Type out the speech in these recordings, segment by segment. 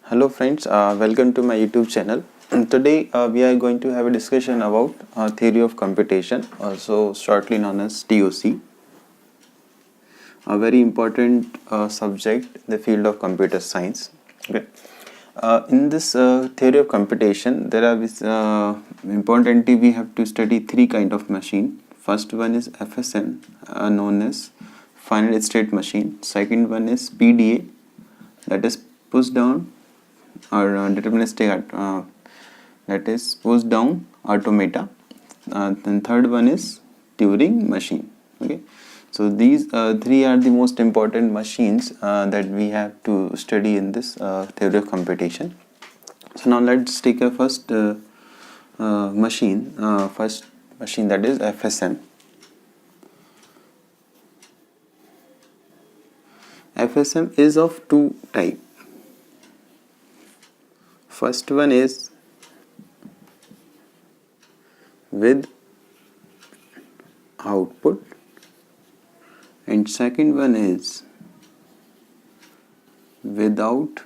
Hello friends, welcome to my YouTube channel. Today we are going to have a discussion about theory of computation, also shortly known as TOC, a very important subject in the field of computer science. Okay. In this theory of computation, there are importantly we have to study three kind of machine. First one is FSM, known as finite state machine. Second one is PDA, that is push down or deterministic, that is push down automata. Then third one is Turing machine. Okay, so these three are the most important machines that we have to study in this theory of computation. So now let's take a first machine, that is FSM. FSM is of two type. First one is with output and second one is without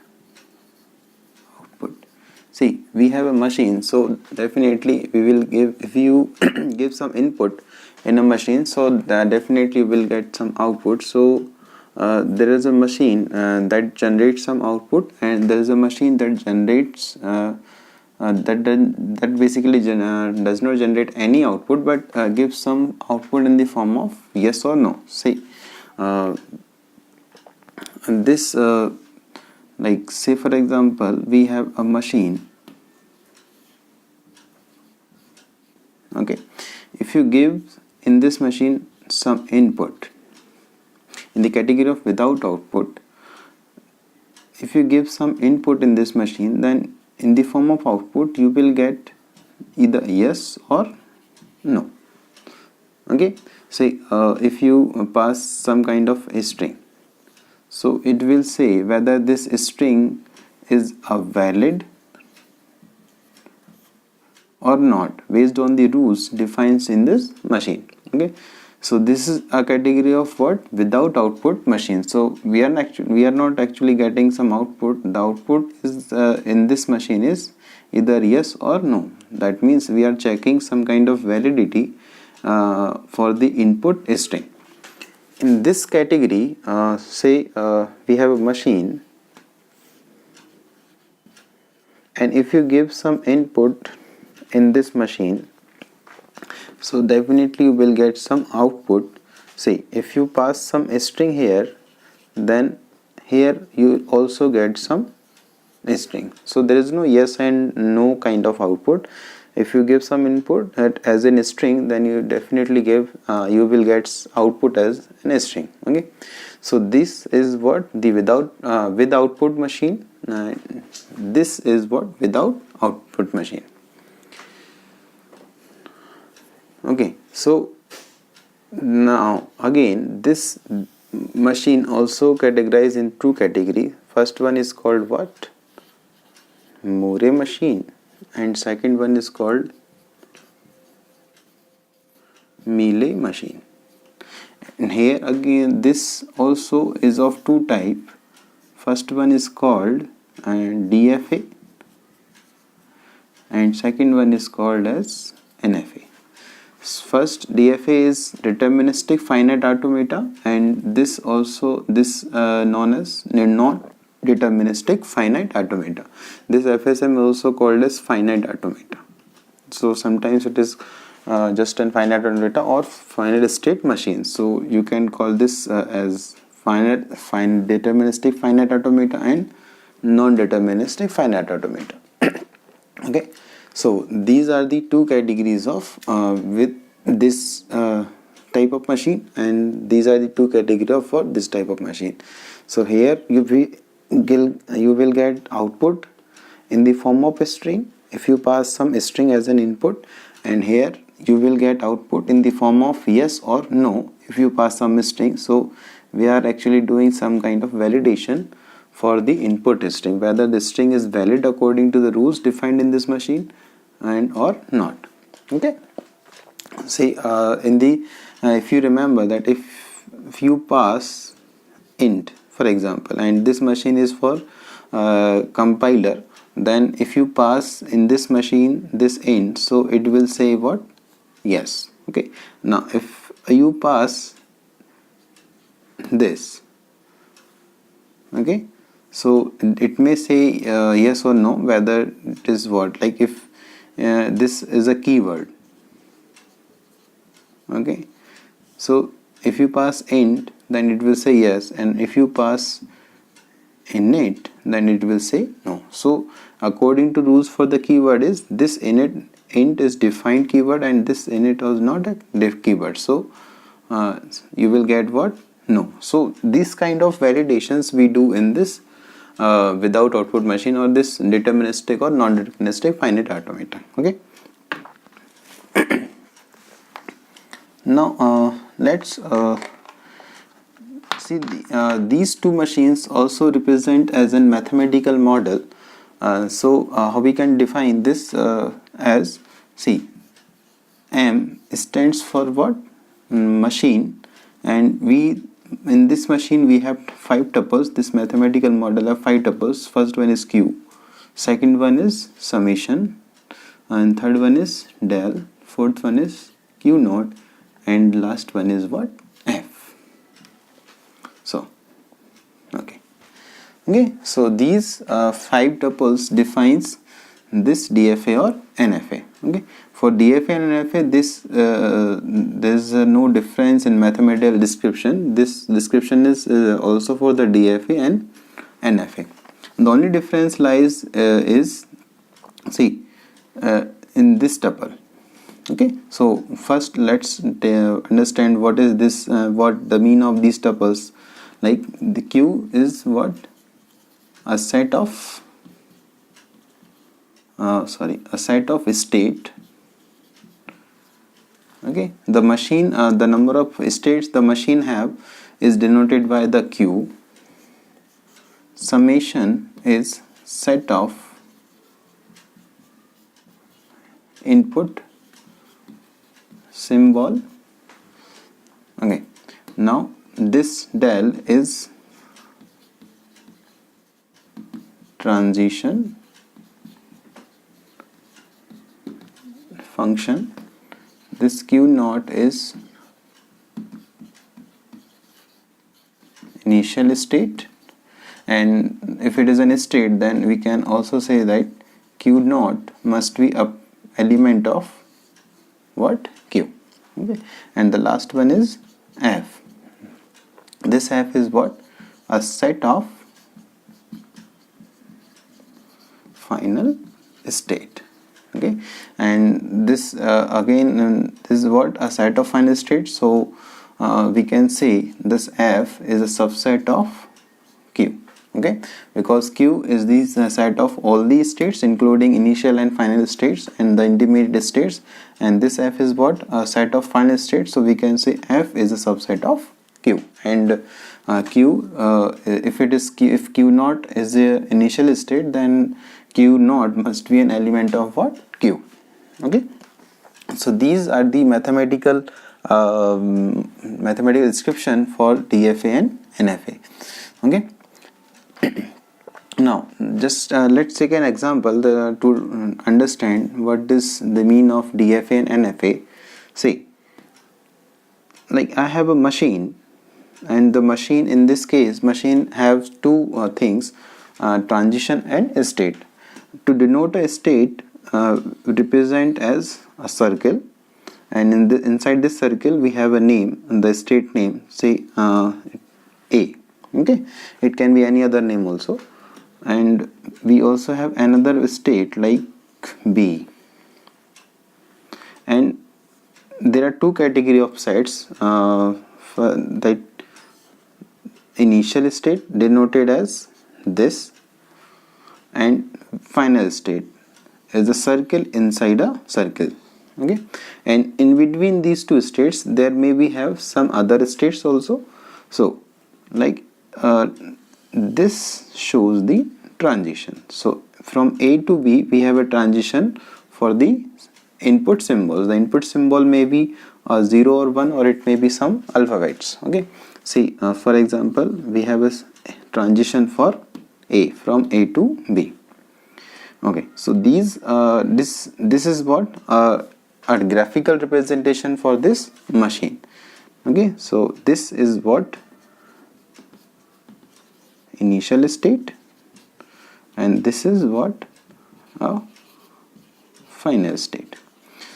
output. See, we have a machine, so definitely we will give, if you give some input in a machine, so definitely will get some output. So there is a machine that generates some output, and there is a machine that generates that basically does not generate any output, but gives some output in the form of yes or no. See, this like say for example, we have a machine. Okay, if you give in this machine some input in the category of without output, if you give some input in this machine, then in the form of output you will get either yes or no. Okay, say if you pass some kind of a string, so it will say whether this string is a valid or not based on the rules defined in this machine. Okay, so this is a category of what? Without output machine. So we are not actually getting some output. The output is in this machine is either yes or no. That means we are checking some kind of validity for the input string. In this category, say we have a machine, and if you give some input in this machine, so definitely you will get some output. See, if you pass some string here, then here you also get some string. So there is no yes and no kind of output. If you give some input as in a string, then you definitely give you will get output as a string. Okay, so this is what the with output machine. This is what without output machine. Okay, so now again this machine also categorized in two categories. First one is called what? Moore machine, and second one is called Mealy machine. And here again this also is of two type. First one is called DFA, and second one is called as NFA. First, DFA is deterministic finite automata, and this known as non-deterministic finite automata. This FSM is also called as finite automata. So sometimes it is just a finite automata or finite state machine. So you can call this as deterministic finite automata and non-deterministic finite automata. Okay. So these are the two categories of with this type of machine, and these are the two categories of for this type of machine. So here you will get output in the form of a string if you pass some string as an input, and here you will get output in the form of yes or no if you pass some string. So we are actually doing some kind of validation for the input string, whether the string is valid according to the rules defined in this machine and or not. Okay, see in the if you remember that if you pass int, for example, and this machine is for compiler, then if you pass in this machine this int, so it will say what? Yes. Okay, now if you pass this, okay, so it may say yes or no, whether it is what, like if this is a keyword, okay, so if you pass int, then it will say yes, and if you pass init, then it will say no. So according to rules for the keyword is this init, int is defined keyword, and this init was not a def keyword, so you will get what? No. So these kind of validations we do in this without output machine, or this deterministic or non-deterministic finite automata. Okay. Now let's see these two machines also represent as a mathematical model. So how we can define this as, see, M stands for what? Machine, and we in this machine we have 5 tuples. This mathematical model have 5 tuples. First one is Q, second one is summation, and third one is del, fourth one is Q naught, and last one is what? F. So okay, so these 5 tuples defines this DFA or NFA. Okay, for DFA and NFA, this there is no difference in mathematical description. This description is also for the DFA and NFA. The only difference lies is, see, in this tuple. Okay, so first let's understand what is this, what the mean of these tuples. Like the Q is what? A set of a set of state. Okay, the machine, the number of states the machine have is denoted by the Q. Summation is set of input symbol. Okay, now this del is transition function. This Q naught is initial state, and if it is an state, then we can also say that Q naught must be a element of what? Q. Okay, and the last one is F. This F is what? A set of final state. Okay, and this again this is what? A set of final states. So we can say this F is a subset of Q. Okay, because Q is the set of all these states including initial and final states and the intermediate states, and this F is what? A set of final states. So we can say F is a subset of Q, and Q if it is Q, if Q naught is the initial state, then Q naught must be an element of what? Q. Okay, so these are the mathematical description for DFA and NFA. Okay, now just let's take an example to understand what is the mean of DFA and NFA. See, like I have a machine, and the machine, in this case machine has two things, transition and state. To denote a state, represent as a circle, and inside this circle we have a name, the state name, say A. Okay, it can be any other name also, and we also have another state like B, and there are two category of sets, that initial state denoted as this, and final state is a circle inside a circle. Okay, and in between these two states there may be have some other states also. So like this shows the transition. So from A to B we have a transition for the input symbols. The input symbol may be 0 or 1, or it may be some alphabets. Okay, see, for example, we have a transition for A, from A to B. Okay, so this is what a graphical representation for this machine. Okay, so this is what initial state, and this is what a final state.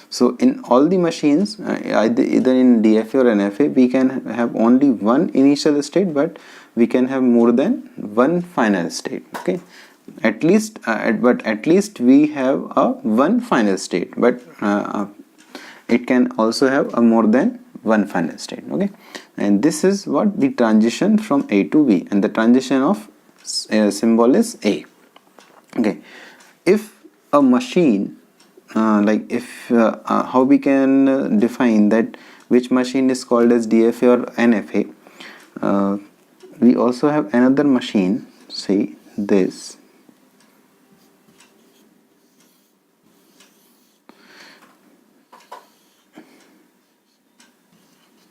So in all the machines, either in DFA or NFA, we can have only one initial state, but we can have more than one final state. Okay, at least we have a one final state, but it can also have a more than one final state. Okay, and this is what the transition from A to B, and the transition of symbol is A. Okay, if a machine how we can define that which machine is called as DFA or NFA. We also have another machine, say this.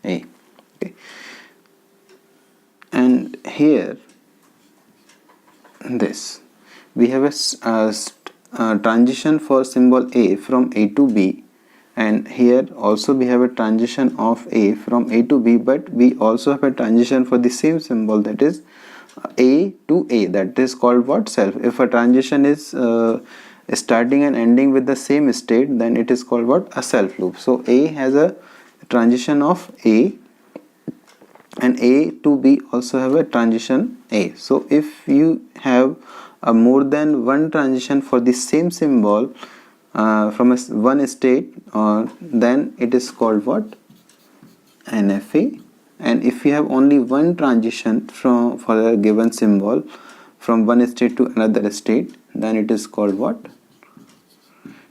A. Okay, and here this we have a transition for symbol A from A to B, and here also we have a transition of A from A to B, but we also have a transition for the same symbol, that is A to A, that is called what? Self. If a transition is starting and ending with the same state, then it is called what? A self loop. So A has a transition of A, and A to B also have a transition A. So if you have more than one transition for the same symbol from one state, then it is called what? NFA. And if you have only one transition for a given symbol from one state to another state, then it is called what?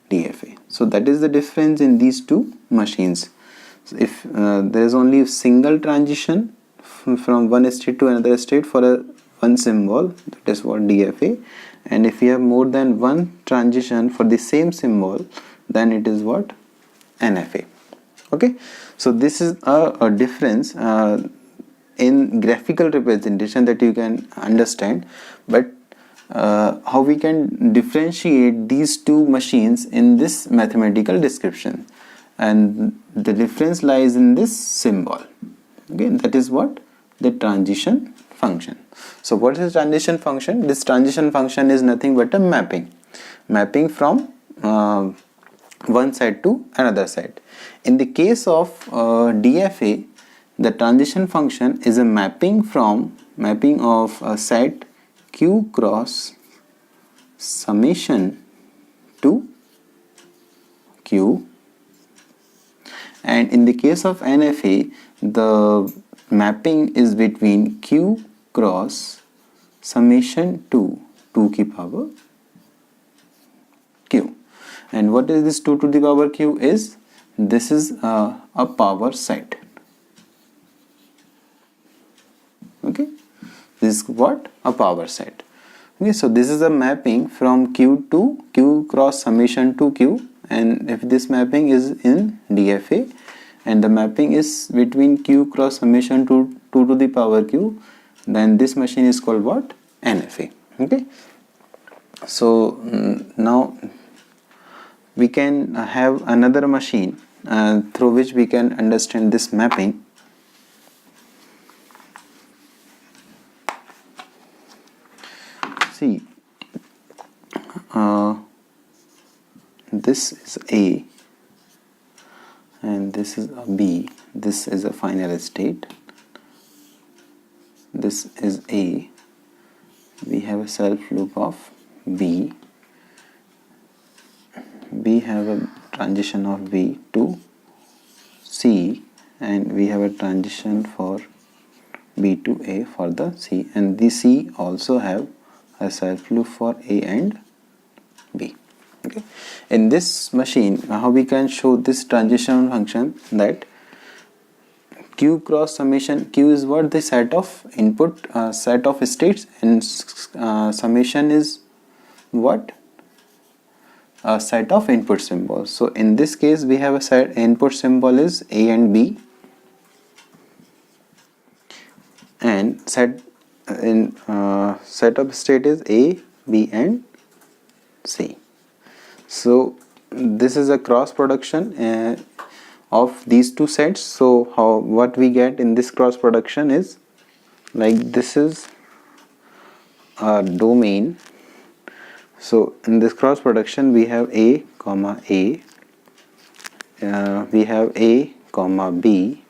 DFA. So that is the difference in these two machines. So if there is only a single transition from one state to another state for one symbol, that is what DFA. And if you have more than one transition for the same symbol, then it is what? NFA. Okay, so this is a difference in graphical representation that you can understand, but how we can differentiate these two machines in this mathematical description, and the difference lies in this symbol. Okay, that is what? The transition function. So what is transition function? This transition function is nothing but a mapping from one side to another side. In the case of DFA, the transition function is a mapping of a set Q cross summation to Q, and in the case of NFA, the mapping is between Q cross summation to 2 की power Q. And what is this 2 to the power Q is? This is a power set. Okay, this is what? A power set. Okay, so this is a mapping from Q to Q cross summation to Q, and if this mapping is in DFA and the mapping is between Q cross summation to 2 to the power Q, then this machine is called what? NFA. Okay, so now we can have another machine through which we can understand this mapping. See, this is A and this is a B. This is a final state. This is A. We have a self loop of B. We have a transition of B to C, and we have a transition for B to A for the C, and the C also have a self loop for A and B. Okay, in this machine, how we can show this transition function, that Q cross summation, Q is what? The set of input, set of states, and summation is what? A set of input symbols. So in this case we have a set input symbol is A and B, and set in set of state is A, B and C. So this is a cross production of these two sets. So what we get in this cross production is like this is a domain. So in this cross production we have A comma A, we have A comma B,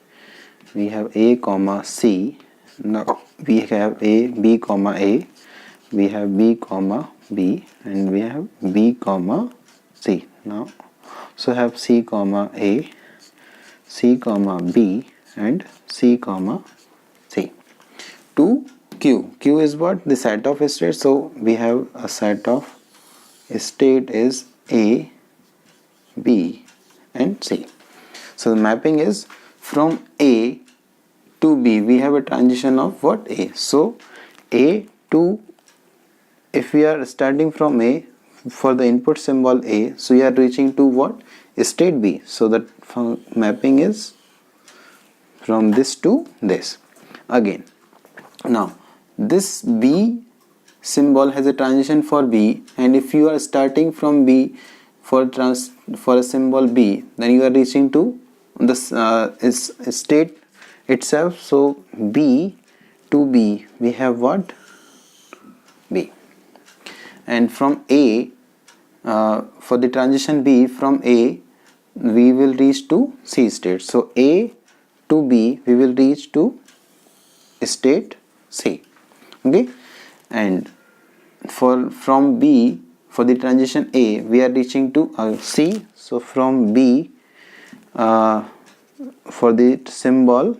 we have A comma C. Now we have A, B comma A, we have B comma B, and we have B comma C. Now so have C comma A, C comma B and C comma C. To Q. Q is what? The set of states. So we have a set of state is A, B and C. So the mapping is from A to B. We have a transition of what? A. So A to, if we are starting from A for the input symbol A, so we are reaching to what? State B. So that mapping is from this to this. Again, now this B symbol has a transition for B, and if you are starting from B for a symbol B, then you are reaching to this state itself. So B to B we have what? B. And from A, for the transition B from A we will reach to C state. So A to B we will reach to state C. Okay, and from B for the transition A we are reaching to C. So from B for the symbol,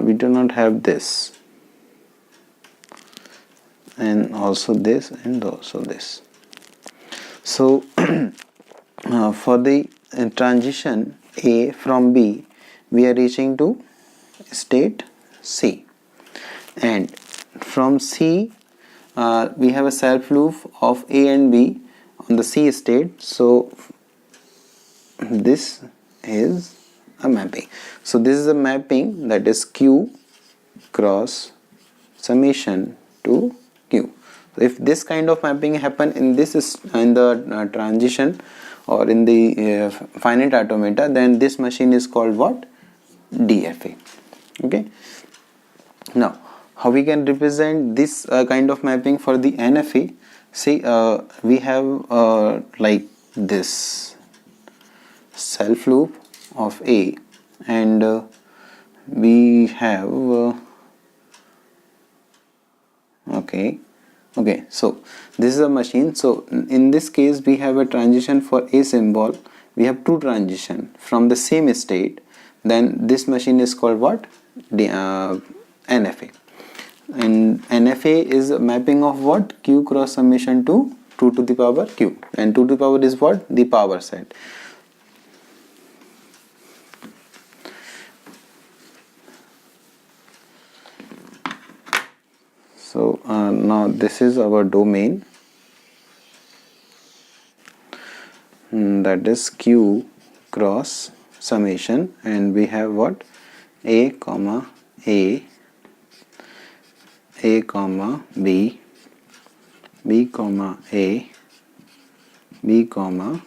we do not have this, and also this and also this. So for the transition A from B we are reaching to state C, and from C we have a self loop of A and B on the C state. So this is a mapping. So this is a mapping, that is Q cross summation to Q. So if this kind of mapping happen in this in the transition or in the finite automata, then this machine is called what? DFA. Okay. Now how we can represent this kind of mapping for the NFA? See, we have like this self loop of A, and we have okay, so this is a machine. So in this case we have a transition for A symbol. We have two transition from the same state. Then this machine is called what? NFA. And NFA is a mapping of what? Q cross summation to 2 to the power Q, and 2 to the power is what? The power set. So now this is our domain, that is Q cross summation, and we have what? A comma A, A comma B, B comma A, B comma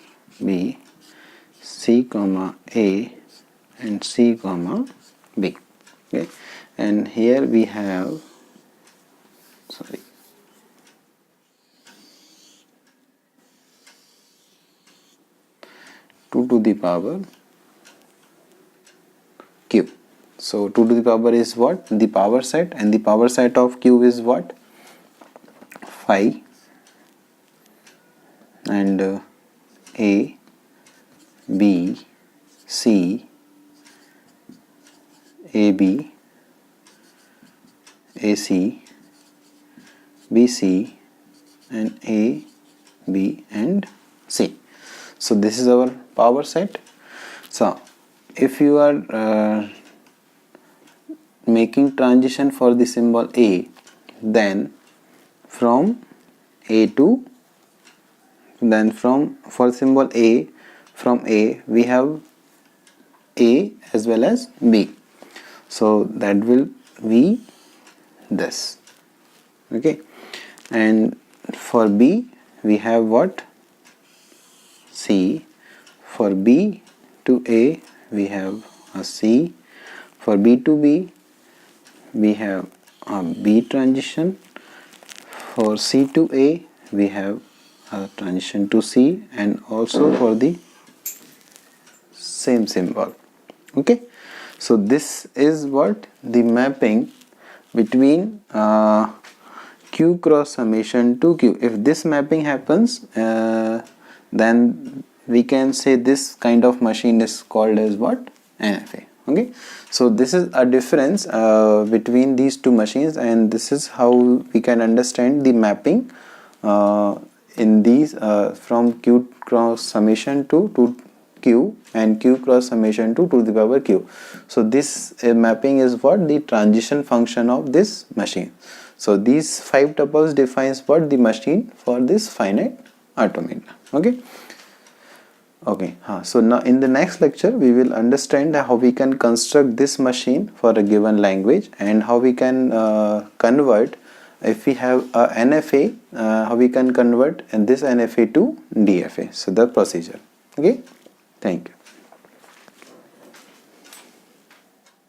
B, C comma A and C comma B. Okay, and here we have 2 to the power Q. So 2 to the power is what? The power set, and the power set of Q is what? 5, and A, B, C, AB, AC, BC, and A, B and C. So this is our power set. So if you are making transition for the symbol A, then from A to, then for symbol A, from A we have A as well as B. So that will V this. Okay, and for B we have what? C. For B to A we have a C. For B to B we have a B transition. For C to A we have a transition to C, and also for the same symbol. Okay, so this is what the mapping between Q cross summation to Q. If this mapping happens, then we can say this kind of machine is called as what? NFA. Okay, so this is a difference between these two machines, and this is how we can understand the mapping in these from Q cross summation to Q, and Q cross summation to the power Q. So this mapping is what? The transition function of this machine. So these 5 tuples defines what? The machine for this finite automata. Okay, so now in the next lecture we will understand how we can construct this machine for a given language, and how we can convert, if we have a NFA, how we can convert and this NFA to DFA. So the procedure. Okay, thank you.